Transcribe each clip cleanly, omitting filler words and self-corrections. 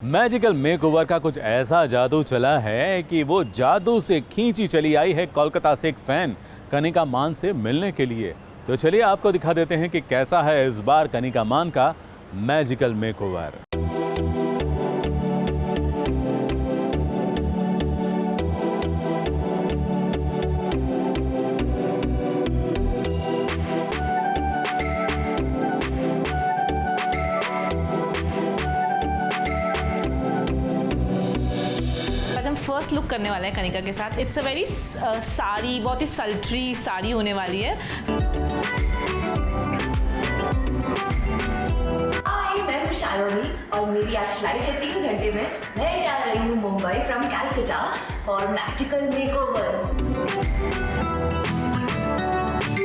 Magical makeover का कुछ ऐसा जादू चला है कि वो जादू से खींची चली आई है कोलकाता से एक फैन कनिका मान से मिलने के लिए। तो चलिए आपको दिखा देते हैं कि कैसा है इस बार कनिका मान का मैजिकल मेकओवर। फर्स्ट लुक करने वाला है कनिका के साथ। इट्स अ वेरी साड़ी, बहुत ही सल्ट्री साड़ी होने वाली है। हाय, मैं हूँ शायोनी और मेरी आज फ्लाइट है 3 घंटे में। मैं जा रही हूँ Mumbai from Calcutta for magical makeover.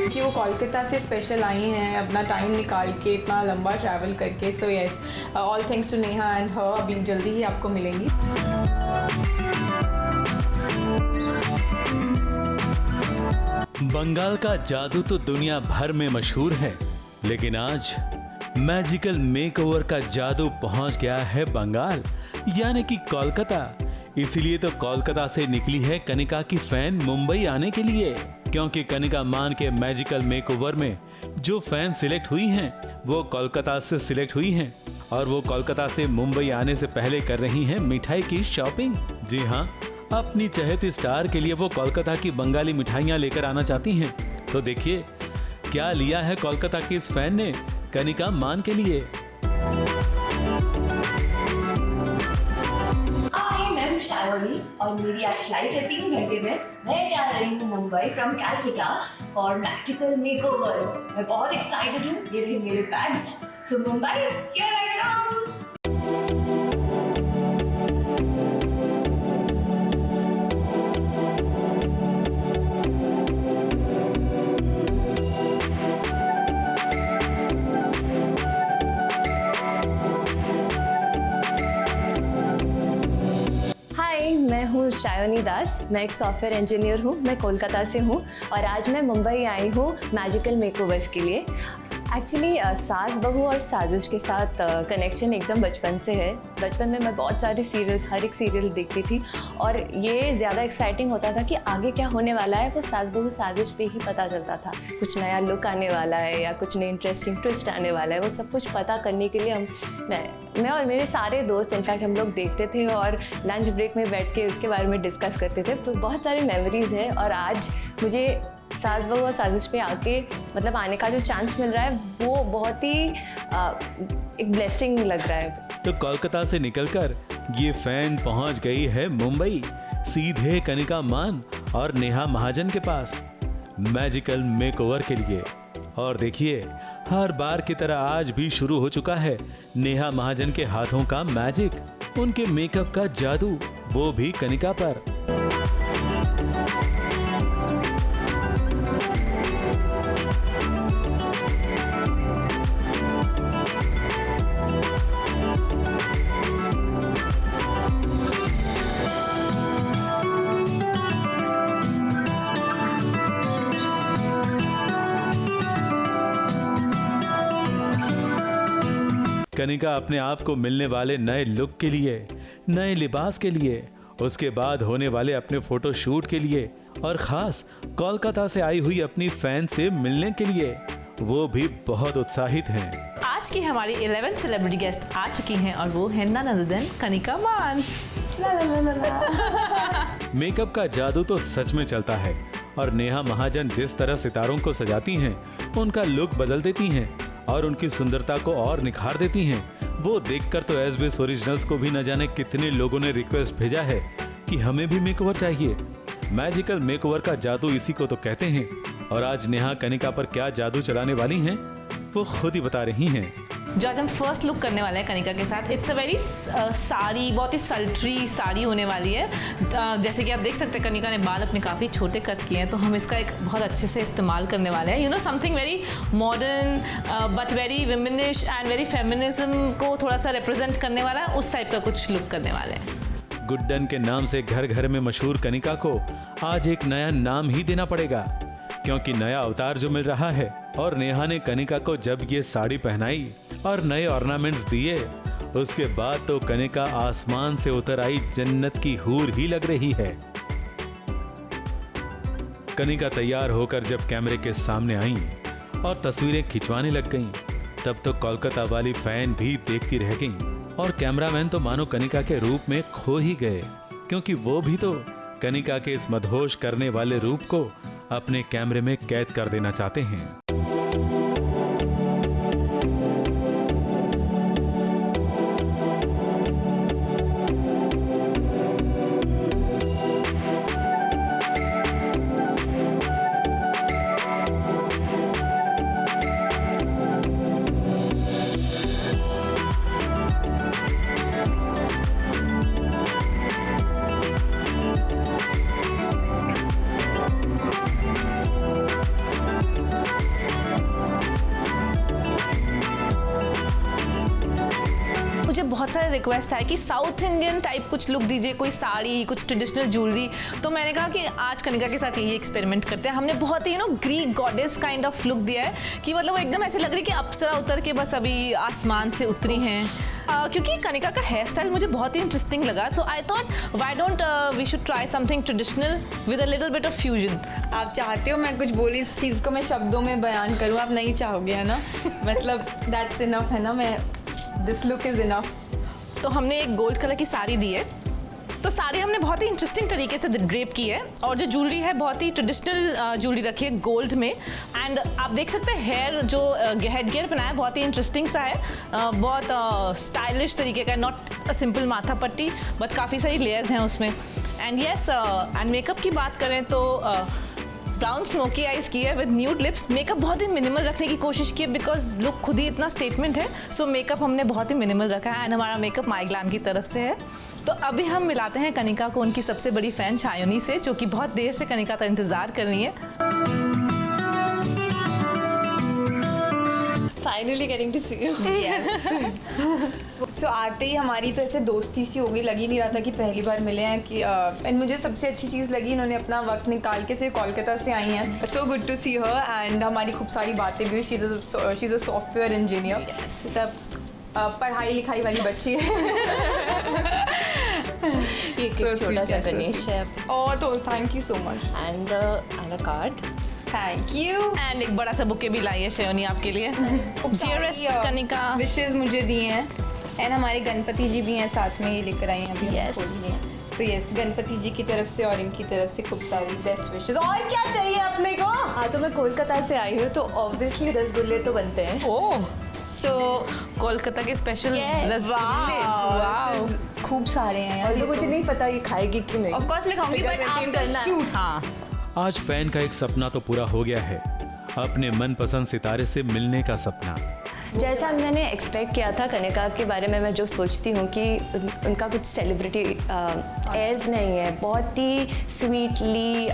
कि वो कोलकाता से स्पेशल आई हैं अपना टाइम निकाल के, इतना लंबा ट्रैवल करके। So yes, all thanks to Neha and her. अभी जल्दी ही आपको मिलेंगी। बंगाल का जादू तो दुनिया भर में मशहूर है, लेकिन आज मैजिकल मेकओवर का जादू पहुंच गया है बंगाल, यानी कि कोलकाता। इसीलिए तो कोलकाता से निकली है कनिका की फैन मुंबई आने के लिए, क्योंकि कनिका मान के मैजिकल मेकओवर में जो फैन सिलेक्ट हुई हैं वो कोलकाता से सिलेक्ट हुई हैं, और वो कोलकाता से मुंबई आने से पहले कर रही हैं मिठाई की शॉपिंग। जी हाँ, अपनी चहेती स्टार के लिए वो कोलकाता की बंगाली मिठाइयाँ लेकर आना चाहती हैं। तो देखिए क्या लिया है कोलकाता की इस फैन ने कनिका मान के लिए। हाय, मैं हूँ शायोनी और मेरी आज फ्लाइट है 3 घंटे में। मैं जा रही हूँ Mumbai from Calcutta for magical makeover. मैं बहुत एक्साइटेड हूँ। ये रहे मेरे bags. So Mumbai, here I come. मैं हूँ शायोनी दास। मैं एक सॉफ्टवेयर इंजीनियर हूँ। मैं कोलकाता से हूँ और आज मैं मुंबई आई हूँ मैजिकल मेकओवर्स के लिए। एक्चुअली सास बहू और साजिश के साथ कनेक्शन एकदम बचपन से है। बचपन में मैं बहुत सारे सीरियल्स, हर एक सीरियल देखती थी और ये ज़्यादा एक्साइटिंग होता था कि आगे क्या होने वाला है वो सास बहू साजिश पे ही पता चलता था। कुछ नया लुक आने वाला है या कुछ नई इंटरेस्टिंग ट्विस्ट आने वाला है, वो सब कुछ पता करने के लिए मैं और मेरे सारे दोस्त इनफैक्ट हम लोग देखते थे और लंच ब्रेक में बैठ के उसके बारे में डिस्कस करते थे। तो बहुत सारी मेमोरीज़ है और आज मुझे सास बहू और साजिश पे आके मतलब आने का जो चांस मिल रहा है वो बहुत ही एक ब्लेसिंग लग रहा है। तो कोलकाता से निकलकर ये फैन पहुंच गई है मुंबई, सीधे कनिका मान और नेहा महाजन के पास मैजिकल मेकओवर के लिए। और देखिए हर बार की तरह आज भी शुरू हो चुका है नेहा महाजन के हाथों का मैजिक, उनके मेकअप का जादू, वो भी कनिका पर। कनिका अपने आप को मिलने वाले नए लुक के लिए, नए लिबास के लिए, उसके बाद होने वाले अपने फोटो शूट के लिए और खास कोलकाता से आई हुई अपनी फैन से मिलने के लिए वो भी बहुत उत्साहित हैं। आज की हमारी 11 सेलिब्रिटी गेस्ट आ चुकी हैं और वो है नन अदर देन कनिका मान। ला ला ला ला ला। मेकअप का जादू तो सच में चलता है और नेहा महाजन जिस तरह सितारों को सजाती हैं, उनका लुक बदल देती हैं और उनकी सुंदरता को और निखार देती हैं। वो देखकर तो SBS ओरिजिनल्स को भी न जाने कितने लोगों ने रिक्वेस्ट भेजा है कि हमें भी मेकओवर चाहिए। मैजिकल मेकओवर का जादू इसी को तो कहते हैं, और आज नेहा कनिका पर क्या जादू चलाने वाली हैं वो खुद ही बता रही हैं। जो आज हम फर्स्ट लुक करने वाले हैं कनिका के साथ। इट्स अ वेरी साड़ी, बहुत ही सल्ट्री साड़ी होने वाली है। जैसे कि आप देख सकते हैं कनिका ने बाल अपने काफ़ी छोटे कट किए हैं, तो हम इसका एक बहुत अच्छे से इस्तेमाल करने वाले हैं। You know, something very modern but very womanish and very feminism को थोड़ा सा रिप्रेजेंट करने वाला है, उस टाइप का कुछ लुक करने वाले हैं। गुड्डन के नाम से घर घर में मशहूर कनिका को आज एक नया नाम ही देना पड़ेगा, क्योंकि नया अवतार जो मिल रहा है। और नेहा ने कनिका को जब ये साड़ी पहनाई और नए ऑर्नामेंट्स दिए उसके बाद तो कनिका आसमान से उतर आई जन्नत की हूर ही लग रही है। कनिका तैयार होकर जब कैमरे के सामने आई और तस्वीरें खिंचवाने लग गईं, तब तो कोलकाता वाली फैन भी देखती रह गईं और कैमरामैन तो मानो कनिका के रूप में खो ही गए, क्योंकि वो भी तो कनिका के इस मदहोश करने वाले रूप को अपने कैमरे में कैद कर देना चाहते हैं। मुझे बहुत सारे रिक्वेस्ट है कि साउथ इंडियन टाइप कुछ लुक दीजिए, कोई साड़ी, कुछ ट्रेडिशनल ज्वेलरी। तो मैंने कहा कि आज कनिका के साथ यही एक्सपेरिमेंट करते हैं। हमने बहुत ही Greek goddess kind of look दिया है कि मतलब वो एकदम ऐसे लग रही है कि अप्सरा उतर के बस अभी आसमान से उतरी हैं। क्योंकि कनिका का हेयर स्टाइल मुझे बहुत ही इंटरेस्टिंग लगा, so I thought why don't we should try something traditional with a little bit of fusion. आप चाहते हो मैं कुछ बोली, इस चीज़ को मैं शब्दों में बयान करूँ, आप नहीं चाहोगे है ना? मतलब दैट्स इनफ है ना, मैं दिस लुक इज़ इनफ। तो हमने एक गोल्ड कलर की साड़ी दी है, तो साड़ी हमने बहुत ही इंटरेस्टिंग तरीके से ड्रेप की है और जो ज्वेलरी है बहुत ही ट्रेडिशनल ज्वेलरी रखी है गोल्ड में। एंड आप देख सकते हैं हेयर जो हेड गियर पहनाया है बहुत ही इंटरेस्टिंग सा है, बहुत स्टाइलिश तरीके का, नॉट अ सिंपल माथा पट्टी बट काफ़ी सारी लेयर्स हैं उसमें। एंड येस, एंड मेकअप की बात करें तो ब्राउन स्मोकी आइज की है विद न्यूड लिप्स। मेकअप बहुत ही मिनिमल रखने की कोशिश की है बिकॉज लुक खुद ही इतना स्टेटमेंट है, सो मेकअप हमने बहुत ही मिनिमल रखा है। एंड हमारा मेकअप माई ग्लैम की तरफ से है। तो अभी हम मिलाते हैं कनिका को उनकी सबसे बड़ी फ़ैन शायोनी से, जो कि बहुत देर से कनिका का इंतज़ार कर रही है। Finally getting to see you. Yes. So आते ही हमारी तो ऐसे दोस्ती सी हो गई, लग ही नहीं रहा था कि पहली बार मिले हैं कि एंड मुझे सबसे अच्छी चीज़ लगी इन्होंने अपना वक्त निकाल के, सिर्फ कोलकाता से आई हैं। So good to see her and हमारी खूब सारी बातें भी हुई। She is a software engineer, सब पढ़ाई लिखाई वाली बच्ची है। ये छोटा सा गणेश है और तो thank you so much and a card. Thank you. And एक बड़ा सा बुके भी लाई है शायोनी आपके लिए। डियरेस्ट कनिका, विशेज़ मुझे दी हैं एंड हमारे गणपति जी भी हैं साथ में, ये लेकर आई हैं अभी। Yes. तो यस, गणपति जी की तरफ से और इनकी तरफ से खूब सारी बेस्ट विशेज़। और क्या चाहिए अपने को? हाँ, तो मैं कोलकाता से आई हूँ तो ऑब्वियसली रसगुल्ले तो बनते हैं। ओह सो कोलकाता के स्पेशल रसगुल्ले। वाओ, खूब सारे हैं यार। और तो मुझे नहीं पता ये खाएगी कि नहीं। ऑफ कोर्स मैं खाऊंगी Figure बट maintain आफ्टर करना है। शूट। हाँ, आज फैन का एक सपना तो पूरा हो गया है, अपने मनपसंद सितारे से मिलने का सपना। जैसा मैंने एक्सपेक्ट किया था कनिका के बारे में, मैं जो सोचती हूँ कि उनका कुछ सेलिब्रिटी एज नहीं है, बहुत ही स्वीटली,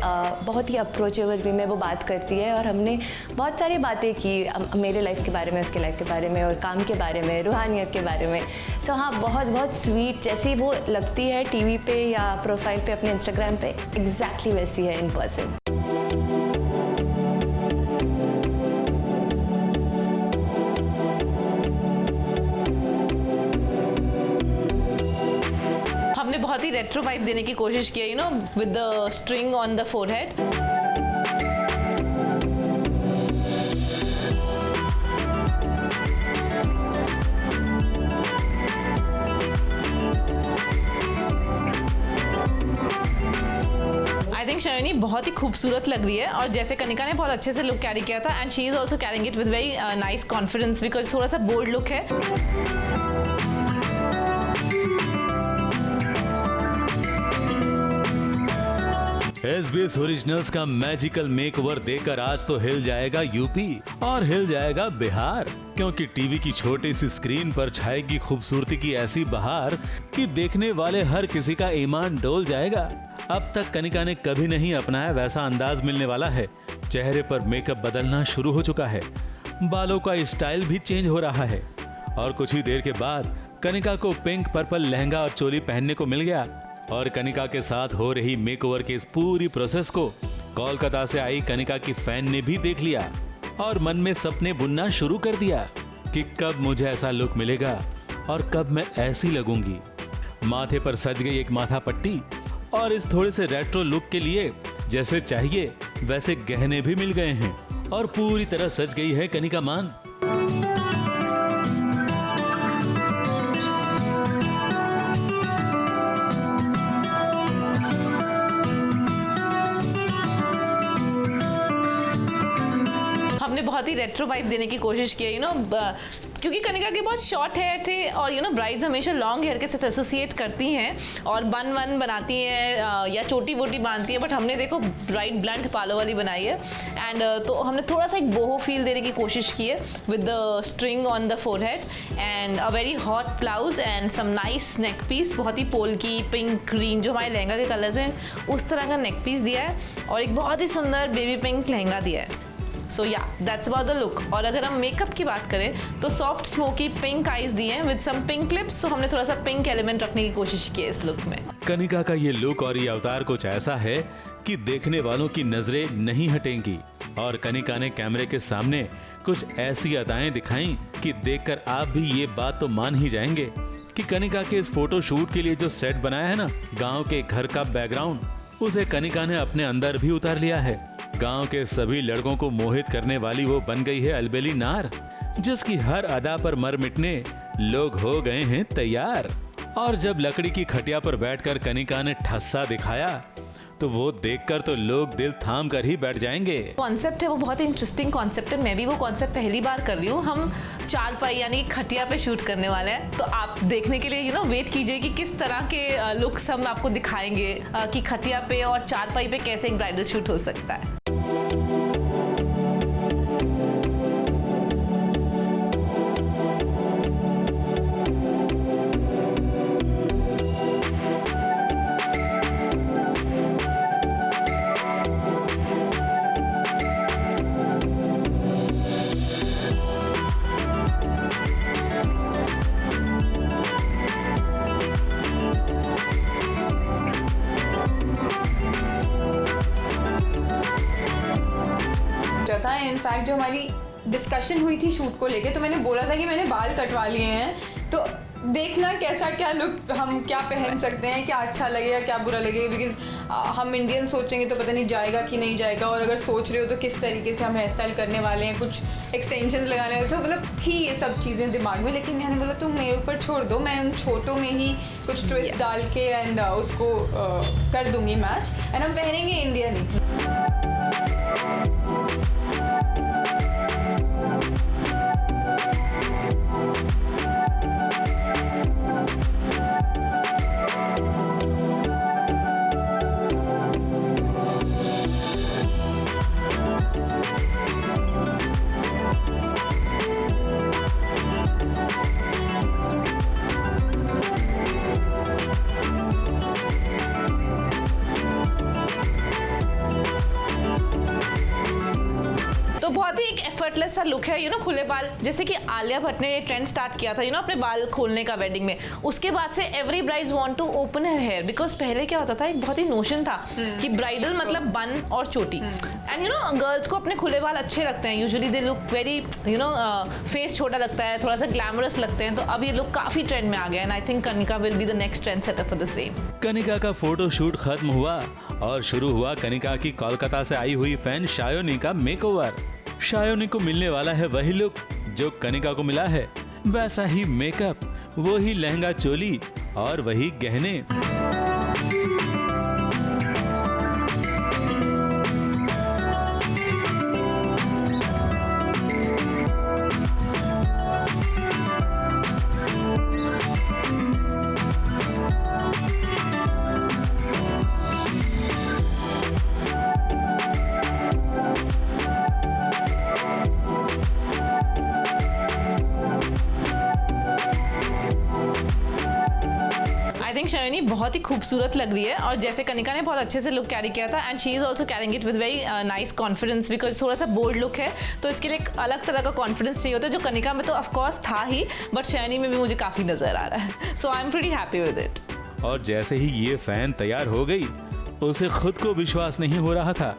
बहुत ही अप्रोचेबल वे में वो बात करती है। और हमने बहुत सारी बातें की मेरे लाइफ के बारे में, उसके लाइफ के बारे में और काम के बारे में, रूहानियत के बारे में। सो हाँ, बहुत बहुत स्वीट जैसी वो लगती है टीवी पे या प्रोफाइल पे अपने इंस्टाग्राम पे, एग्जैक्टली वैसी है इन पर्सन। हमने बहुत ही रेट्रो वाइब देने की कोशिश की है, you know, with the string on the forehead. I think Shayoni बहुत ही खूबसूरत लग रही है और जैसे कनिका ने बहुत अच्छे से लुक कैरी किया था and she is also carrying it with very nice confidence because थोड़ा सा बोल्ड लुक है। SBS ओरिजिनल्स का मैजिकल मेकओवर देकर आज तो हिल जाएगा यूपी और हिल जाएगा बिहार, क्योंकि टीवी की छोटी सी स्क्रीन पर छाएगी खूबसूरती की ऐसी बहार कि देखने वाले हर किसी का ईमान डोल जाएगा। अब तक कनिका ने कभी नहीं अपनाया वैसा अंदाज मिलने वाला है। चेहरे पर मेकअप बदलना शुरू हो चुका है, बालों का स्टाइल भी चेंज हो रहा है और कुछ ही देर के बाद कनिका को पिंक पर्पल लहंगा और चोली पहनने को मिल गया। और कनिका के साथ हो रही मेकओवर के इस पूरी प्रोसेस को कोलकाता से आई कनिका की फैन ने भी देख लिया और मन में सपने बुनना शुरू कर दिया कि कब मुझे ऐसा लुक मिलेगा और कब मैं ऐसी लगूंगी। माथे पर सज गई एक माथा पट्टी और इस थोड़े से रेट्रो लुक के लिए जैसे चाहिए वैसे गहने भी मिल गए हैं और पूरी तरह सज गई है कनिका मान। हमने बहुत ही रेट्रो वाइब देने की कोशिश की है, क्योंकि कनिका के बहुत शॉर्ट हेयर थे और ब्राइड्स हमेशा लॉन्ग हेयर के साथ एसोसिएट करती हैं और बन बनाती हैं या चोटी वोटी बांधती है, बट हमने देखो ब्राइड ब्लंट पालो वाली बनाई है। एंड तो हमने थोड़ा सा एक बोहो फील देने की कोशिश की है with the string on the forehead and a very hot blouse and some nice neck piece, बहुत ही पोल्की पिंक ग्रीन जो हमारे लहंगा के कलर्स हैं उस तरह का नेक पीस दिया है और एक बहुत ही सुंदर बेबी पिंक लहंगा दिया है। सो या दैट्स अबाउट द लुक। और अगर हम मेकअप की बात करें तो सॉफ्ट स्मोकी पिंक आईज दिए हैं विद सम पिंक लिप्स, तो हमने थोड़ा सा पिंक एलिमेंट रखने की कोशिश की है इस लुक में। कनिका का ये लुक और ये अवतार कुछ ऐसा है कि देखने वालों की नजरें नहीं हटेंगी और कनिका ने कैमरे के सामने कुछ ऐसी अदाएं दिखाई कि देखकर आप भी ये बात तो मान ही जाएंगे कि कनिका के इस फोटो शूट के लिए जो सेट बनाया है ना, गांव के घर का बैकग्राउंड, उसे कनिका ने अपने अंदर भी उतार लिया है। गांव के सभी लड़कों को मोहित करने वाली वो बन गई है अलबेली नार, जिसकी हर अदा पर मर मिटने लोग हो गए हैं तैयार। और जब लकड़ी की खटिया पर बैठकर कनिका ने ठस्सा दिखाया तो वो देखकर तो लोग दिल थाम कर ही बैठ जाएंगे। कॉन्सेप्ट है वो बहुत ही इंटरेस्टिंग कॉन्सेप्ट है, मैं भी वो कॉन्सेप्ट पहली बार कर रही हूँ। हम चारपाई यानी खटिया पे शूट करने वाले हैं, तो आप देखने के लिए वेट कीजिए कि किस तरह के लुक्स हम आपको दिखाएंगे कि खटिया पे और चारपाई पे कैसे एक ब्राइडल शूट हो सकता है। इनफैक्ट जो हमारी डिस्कशन हुई थी शूट को लेके, तो मैंने बोला था कि मैंने बाल कटवा लिए हैं, तो देखना कैसा क्या लुक हम क्या पहन सकते हैं, क्या अच्छा लगेगा क्या बुरा लगेगा, बिकॉज हम इंडियन सोचेंगे तो पता नहीं जाएगा कि नहीं जाएगा, और अगर सोच रहे हो तो किस तरीके से हम हेयर स्टाइल करने वाले हैं, कुछ एक्सटेंशंस लगाने वाले, तो मतलब थी ये सब चीज़ें दिमाग में, लेकिन मैंने बोला तुम मेरे ऊपर छोड़ दो, मैं उन छोटों में ही कुछ ट्विस्ट डाल के एंड उसको कर दूंगी मैच, एंड हम पहनेंगे इंडियन ही। बहुत ही एक एफर्टलेस सा लुक है, खुले बाल, जैसे कि आलिया भट्ट ने ट्रेंड स्टार्ट किया था अपने बाल खोलने का वेडिंग में। उसके बाद से every brides want to open her hair, because पहले क्या होता था, एक बहुत ही नोशन था कि ब्राइडल मतलब बन और चोटी, एंड गर्ल्स को अपने खुले बाल अच्छे लगते हैं, usually they look very face छोटा लगता है, थोड़ा सा ग्लैमरस लगते हैं, तो अब ये लुक काफी ट्रेंड में आ गया, and I think Kanika will be the next trend setter for the same. Kanika का फोटो शूट खत्म हुआ और शुरू हुआ कनिका की कोलकाता से आई हुई फैन शायोनी का मेकओवर। शायोनी को मिलने वाला है वही लुक जो कनिका को मिला है, वैसा ही मेकअप, वही लहंगा चोली और वही गहने। शायोनी बहुत ही खूबसूरत लग रही है, और जैसे कनिका ने बहुत अच्छे से लुक कैरी किया था, and she is also carrying it with very nice confidence, because थोड़ा सा बोल्ड लुक है, तो इसके लिए एक अलग तरह का कॉन्फिडेंस चाहिए होता है, जो कनिका में तो ऑफकोर्स था ही, बट शायोनी में भी मुझे काफी नजर आ रहा है, so I am pretty happy with it. और जैसे ही ये फैन तैयार हो गई, उसे खुद को विश्वास नहीं हो रहा था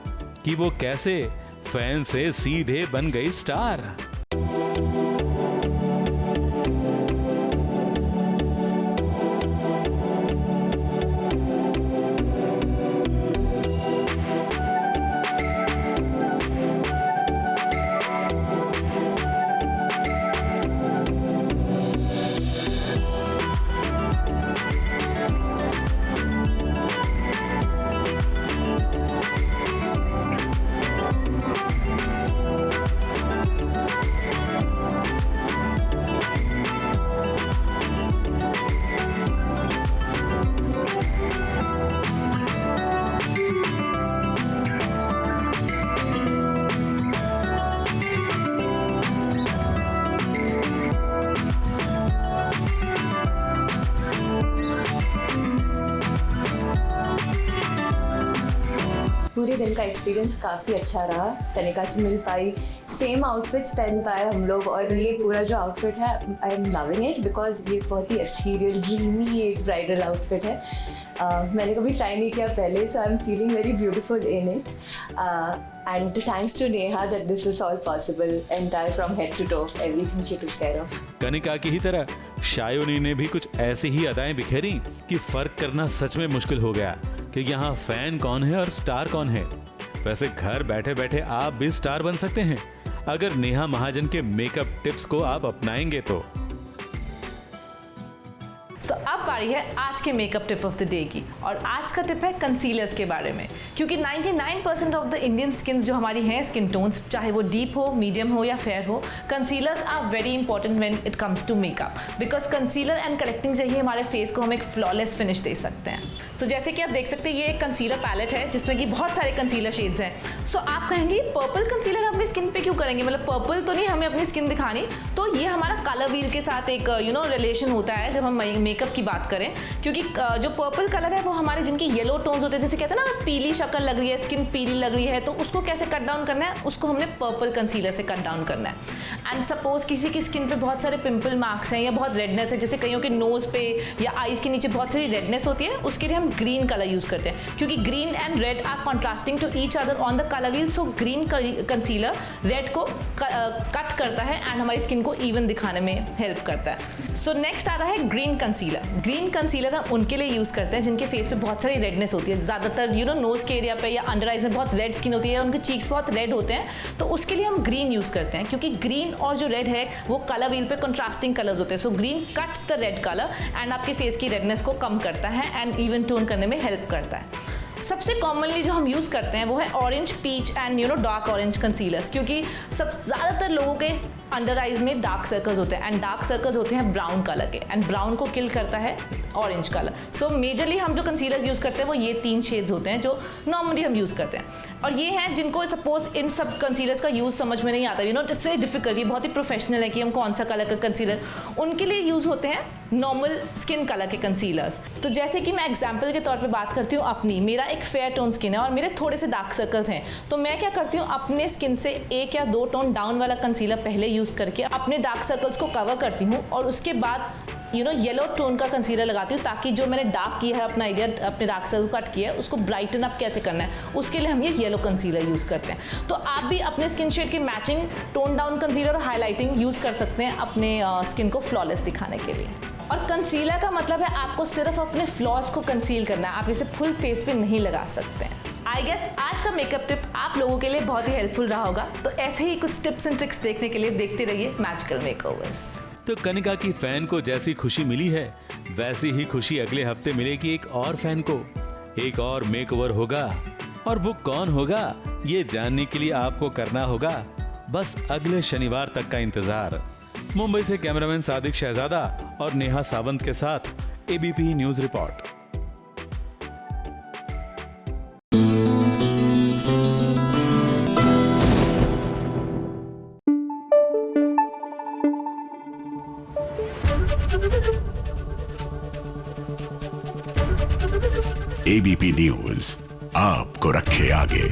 कि वो कैसे फैन से सीधे बन गई स्टार। पूरे दिन का एक्सपीरियंस काफ़ी अच्छा रहा। कनिका से मिल पाई, सेम आउटफिट्स पहन पाए हम लोग, और ये पूरा जो आउटफिट है I am loving it because ये बहुत ही एथीरियल ड्रीमी एक ब्राइडल आउटफिट है। मैंने कभी ट्राई नहीं किया पहले, so I am feeling very beautiful in it, and thanks to Neha that this is all possible, entire from head to toe everything she took care of. Kanika की ही तरह शायोनी ने भी कुछ ऐसी ही अदाएं बिखेरी कि फर्क करना सच में मुश्किल हो गया कि यहाँ फैन कौन है और स्टार कौन है। वैसे घर बैठे बैठे आप भी स्टार बन सकते हैं अगर नेहा महाजन के मेकअप टिप्स को आप अपनाएंगे तो। सो अब बारी है आज के makeup tip of the day की, और आज का टिप है कंसीलर्स के बारे में, क्योंकि 99% ऑफ द इंडियन स्किन जो हमारी हैं, स्किन टोन्स, चाहे वो डीप हो, मीडियम हो या फेयर हो, concealers are very important when it comes to makeup, because concealer and collecting से ही हमारे फेस को हम एक फ्लॉलेस फिनिश दे सकते हैं। सो जैसे कि आप देख सकते हैं ये एक कंसीलर पैलेट है जिसमें कि बहुत सारे कंसीलर शेड्स हैं। सो आप कहेंगे पर्पल कंसीलर अपनी स्किन पे क्यों करेंगे, मतलब पर्पल तो नहीं हमें अपनी स्किन दिखानी। तो ये हमारा कलर व्हील के साथ एक रिलेशन होता है जब हम मेकअप की बात करें, क्योंकि जो पर्पल कलर है वो हमारे जिनकी येलो टोन्स होते हैं, जैसे कहते हैं ना पीली शक्ल लग रही है, स्किन पीली लग रही है, तो उसको कैसे कट डाउन करना है, उसको हमने पर्पल कंसीलर से कट डाउन करना है। एंड सपोज किसी की स्किन पे बहुत सारे पिंपल मार्क्स हैं या बहुत रेडनेस है, जैसे कईयों के नोज पे या आईज के नीचे बहुत सारी रेडनेस होती है, उसके लिए हम ग्रीन कलर यूज करते हैं, क्योंकि green and red are contrasting to each other on the colour wheel. So green concealer red को कट करता है एंड हमारी स्किन को इवन दिखाने में हेल्प करता है। सो नेक्स्ट आ रहा है ग्रीन कंसीलर। ग्रीन कंसीलर हम उनके लिए यूज करते हैं जिनके फेस पे बहुत सारी रेडनेस होती है, ज्यादातर नोज के एरिया पे या अंडर आइज में बहुत रेड स्किन होती है, उनके चीक्स बहुत रेड होते हैं, तो उसके लिए हम ग्रीन यूज करते हैं, क्योंकि ग्रीन और जो रेड है वो कलर व्हील पे कंट्रास्टिंग कलर्स होते हैं। So green cuts the red colour and आपके फेस की रेडनेस को कम करता है एंड इवन टोन करने में हेल्प करता है। सबसे कॉमनली जो हम यूज़ करते हैं वो है orange, peach and dark orange concealers, क्योंकि सब ज़्यादातर लोगों के अंडर आइज में डार्क सर्कल्स होते हैं एंड डार्क सर्कल्स होते हैं ब्राउन कलर के, एंड ब्राउन को किल करता है ऑरेंज कलर। सो मेजरली हम जो कंसीलर्स यूज़ करते हैं वो ये 3 शेड्स होते हैं जो नॉर्मली हम यूज़ करते हैं, और ये हैं जिनको सपोज इन सब कंसीलर्स का यूज़ समझ में नहीं आता, इट्स वेरी डिफिकल्ट, ये बहुत ही प्रोफेशनल है कि हम कौन सा कलर का कंसीलर, उनके लिए यूज़ होते हैं नॉर्मल स्किन कलर के कंसीलर्स। तो जैसे कि मैं एग्जाम्पल के तौर पर बात करती हूँ अपनी, मेरा एक फेयर टोन स्किन है और मेरे थोड़े से डार्क सर्कल्स हैं, तो मैं क्या करती हूँ अपने स्किन से 1 या 2 टोन डाउन वाला कंसीलर पहले यूज़ करके अपने डार्क सर्कल्स को कवर करती हूँ, और उसके बाद येलो टोन का कंसीलर लगाती हूँ, ताकि जो मैंने डार्क किया है अपना एरिया, अपने डार्क सर्कल कट किया है, उसको ब्राइटन अप कैसे करना है, उसके लिए हम ये येलो कंसीलर यूज़ करते हैं। तो आप भी अपने स्किन शेड के मैचिंग टोन डाउन कंसीलर और हाईलाइटिंग यूज़ कर सकते हैं अपने स्किन को फ्लॉलेस दिखाने के लिए। और कंसीलर का मतलब है आपको सिर्फ अपने फ्लॉज को कंसील करना है, आप इसे फुल फेस पे नहीं लगा सकते हैं। आई गेस आज का मेकअप टिप आप लोगों के लिए बहुत ही हेल्पफुल रहा होगा, तो ऐसे ही कुछ टिप्स एंड ट्रिक्स देखने के लिए देखते रहिए मैजिकल मेकओवर्स। तो कनिका की फैन को जैसी खुशी मिली है वैसी ही खुशी अगले हफ्ते मिलेगी एक और फैन को, एक और मेकओवर होगा, और वो कौन होगा ये जानने के लिए आपको करना होगा बस अगले शनिवार तक का इंतजार। मुंबई से कैमरामैन सादिक शहजादा और नेहा सावंत के साथ ABP news report. ABP news आपको रखे आगे।